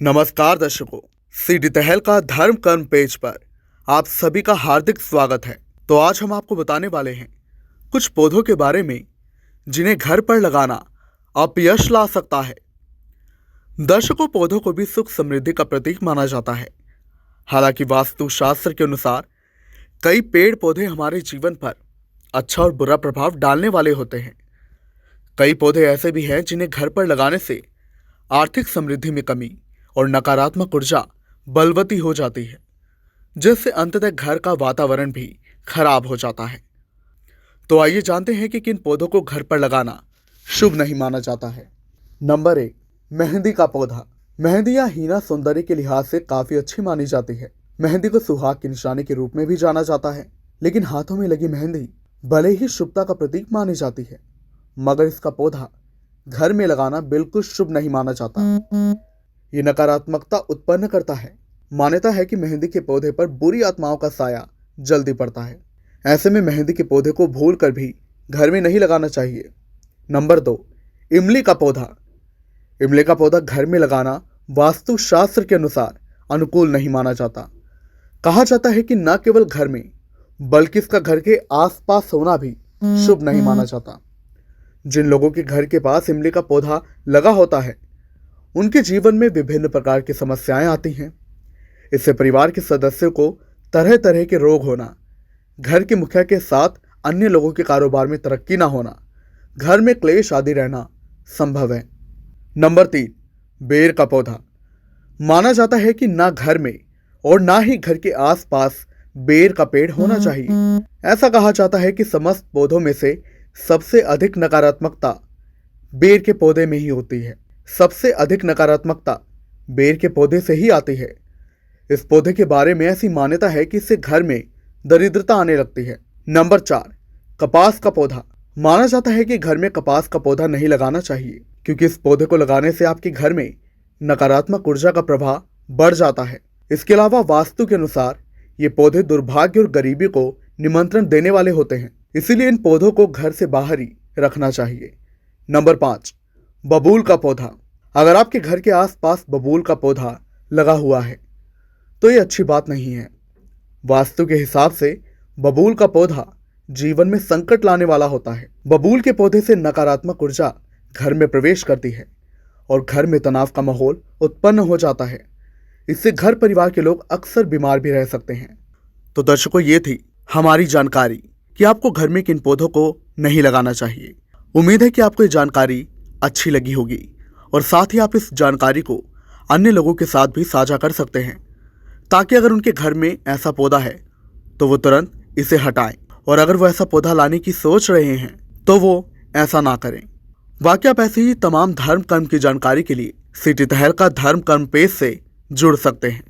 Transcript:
नमस्कार दर्शकों, सीडी तहल का धर्म कर्म पेज पर आप सभी का हार्दिक स्वागत है। तो आज हम आपको बताने वाले हैं कुछ पौधों के बारे में जिन्हें घर पर लगाना अपयश ला सकता है। दर्शकों, पौधों को भी सुख समृद्धि का प्रतीक माना जाता है। हालांकि वास्तु शास्त्र के अनुसार कई पेड़ पौधे हमारे जीवन पर अच्छा और बुरा प्रभाव डालने वाले होते हैं। कई पौधे ऐसे भी हैं जिन्हें घर पर लगाने से आर्थिक समृद्धि में कमी और नकारात्मक ऊर्जा बलवती हो जाती है, जिससे अंततः घर का वातावरण भी खराब हो जाता है। तो आइए जानते हैं कि किन पौधों को घर पर लगाना शुभ नहीं माना जाता है। नंबर 1, मेहंदी का पौधा। मेहंदी या हीना सौंदर्य के लिहाज से काफी अच्छी मानी जाती है। मेहंदी को सुहाग की निशानी के रूप में भी जाना जाता है, लेकिन हाथों में लगी मेहंदी भले ही शुभता का प्रतीक मानी जाती है, मगर इसका पौधा घर में लगाना बिल्कुल शुभ नहीं माना जाता। ये नकारात्मकता उत्पन्न करता है। मान्यता है कि मेहंदी के पौधे पर बुरी आत्माओं का साया जल्दी पड़ता है। ऐसे में मेहंदी के पौधे को भूल कर भी घर में नहीं लगाना चाहिए। नंबर 2, इमली का पौधा। इमली का पौधा घर में लगाना वास्तु शास्त्र के अनुसार अनुकूल नहीं माना जाता। कहा जाता है कि न केवल घर में बल्कि इसका घर के आसपास होना भी शुभ नहीं माना जाता। जिन लोगों के घर के पास इमली का पौधा लगा होता है, उनके जीवन में विभिन्न प्रकार की समस्याएं आती हैं। इससे परिवार के सदस्यों को तरह तरह के रोग होना, घर के मुखिया के साथ अन्य लोगों के कारोबार में तरक्की ना होना, घर में क्लेश आदि रहना संभव है। नंबर 3, बेर का पौधा। माना जाता है कि ना घर में और ना ही घर के आसपास बेर का पेड़ होना चाहिए। ऐसा कहा जाता है कि समस्त पौधों में से सबसे अधिक नकारात्मकता बेर के पौधे में ही होती है। सबसे अधिक नकारात्मकता बेर के पौधे से ही आती है। इस पौधे के बारे में ऐसी मान्यता है कि इससे घर में दरिद्रता आने लगती है। नंबर 4, कपास का पौधा। माना जाता है कि घर में कपास का पौधा नहीं लगाना चाहिए, क्योंकि इस पौधे को लगाने से आपके घर में नकारात्मक ऊर्जा का प्रभाव बढ़ जाता है। इसके अलावा वास्तु के अनुसार ये पौधे दुर्भाग्य और गरीबी को निमंत्रण देने वाले होते हैं, इसीलिए इन पौधों को घर से बाहर ही रखना चाहिए। नंबर 5, बबूल का पौधा। अगर आपके घर के आसपास बबूल का पौधा लगा हुआ है तो ये अच्छी बात नहीं है। वास्तु के हिसाब से बबूल का पौधा जीवन में संकट लाने वाला होता है। बबूल के पौधे से नकारात्मक ऊर्जा घर में प्रवेश करती है और घर में तनाव का माहौल उत्पन्न हो जाता है। इससे घर परिवार के लोग अक्सर बीमार भी रह सकते हैं। तो दर्शकों, ये थी हमारी जानकारी कि आपको घर में किन पौधों को नहीं लगाना चाहिए। उम्मीद है कि आपको ये जानकारी अच्छी लगी होगी और साथ ही आप इस जानकारी को अन्य लोगों के साथ भी साझा कर सकते हैं, ताकि अगर उनके घर में ऐसा पौधा है तो वो तुरंत इसे हटाएं, और अगर वो ऐसा पौधा लाने की सोच रहे हैं तो वो ऐसा ना करें। वाकई आप ऐसे ही तमाम धर्म कर्म की जानकारी के लिए सीडी तहल का धर्म कर्म पेज से जुड़ सकते हैं।